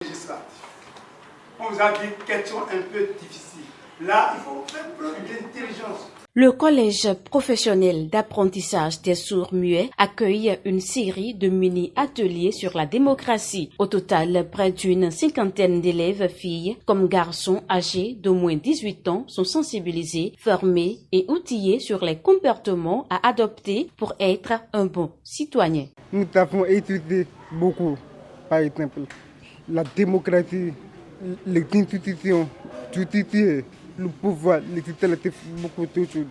législatif. On vous a dit questions un peu difficiles. Là, il faut faire preuve d'intelligence. Le collège professionnel d'apprentissage des sourds-muets accueille une série de mini-ateliers sur la démocratie. Au total, près d'une cinquantaine d'élèves, filles comme garçons âgés d'au moins 18 ans, sont sensibilisés, formés et outillés sur les comportements à adopter pour être un bon citoyen. Nous avons étudié beaucoup, par exemple, la démocratie, les institutions, justice, le pouvoir législatif, beaucoup de choses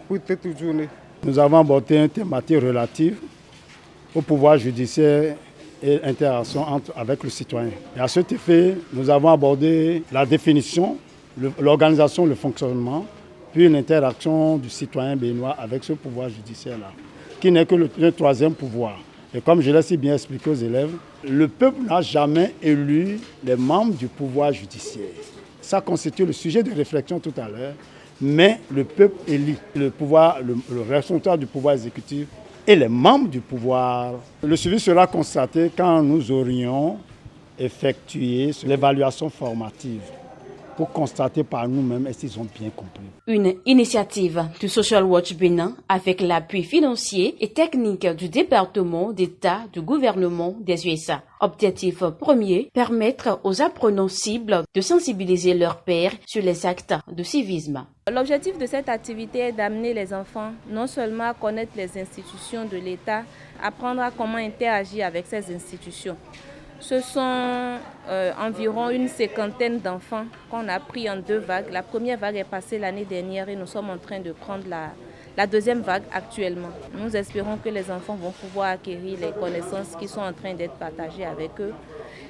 pour cette journée. Nous avons abordé une thématique relative au pouvoir judiciaire et l'interaction avec le citoyen. Et à cet effet, nous avons abordé la définition, l'organisation, le fonctionnement, puis l'interaction du citoyen béninois avec ce pouvoir judiciaire-là, qui n'est que le troisième pouvoir. Et comme je l'ai si bien expliqué aux élèves, le peuple n'a jamais élu les membres du pouvoir judiciaire. Ça constitue le sujet de réflexion tout à l'heure, mais le peuple élit le pouvoir, le responsable du pouvoir exécutif et les membres du pouvoir. Le suivi sera constaté quand nous aurions effectué l'évaluation formative pour constater par nous-mêmes s'ils ont bien compris. Une initiative du Social Watch Bénin avec l'appui financier et technique du département d'État du gouvernement des USA. Objectif premier, permettre aux apprenants cibles de sensibiliser leurs pairs sur les actes de civisme. L'objectif de cette activité est d'amener les enfants non seulement à connaître les institutions de l'État, apprendre à comment interagir avec ces institutions. Ce sont environ une cinquantaine d'enfants qu'on a pris en 2 vagues. La première vague est passée l'année dernière et nous sommes en train de prendre la deuxième vague actuellement. Nous espérons que les enfants vont pouvoir acquérir les connaissances qui sont en train d'être partagées avec eux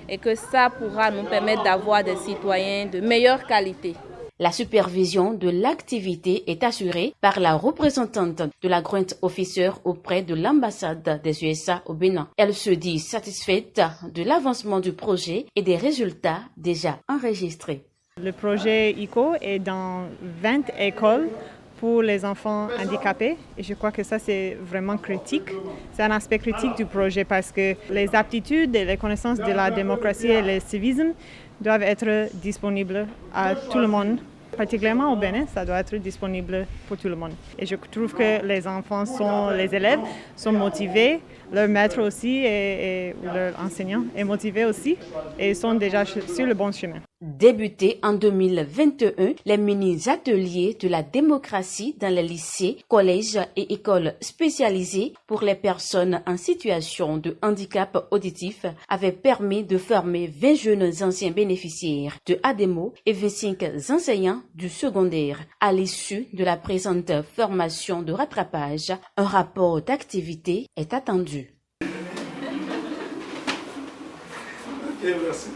et que ça pourra nous permettre d'avoir des citoyens de meilleure qualité. La supervision de l'activité est assurée par la représentante de la Grant Officer auprès de l'ambassade des USA au Bénin. Elle se dit satisfaite de l'avancement du projet et des résultats déjà enregistrés. Le projet ICO est dans 20 écoles pour les enfants handicapés et je crois que ça c'est vraiment critique. C'est un aspect critique du projet parce que les aptitudes et les connaissances de la démocratie et le civisme doivent être disponibles à tout le monde. Particulièrement au Bénin, ça doit être disponible pour tout le monde. Et je trouve que les élèves sont motivés, leur maître aussi et leur enseignant est motivé aussi et sont déjà sur le bon chemin. Débuté en 2021, les mini-ateliers de la démocratie dans les lycées, collèges et écoles spécialisées pour les personnes en situation de handicap auditif avaient permis de former 20 jeunes anciens bénéficiaires de ADEMO et 25 enseignants du secondaire. À l'issue de la présente formation de rattrapage, un rapport d'activité est attendu. Ok, merci.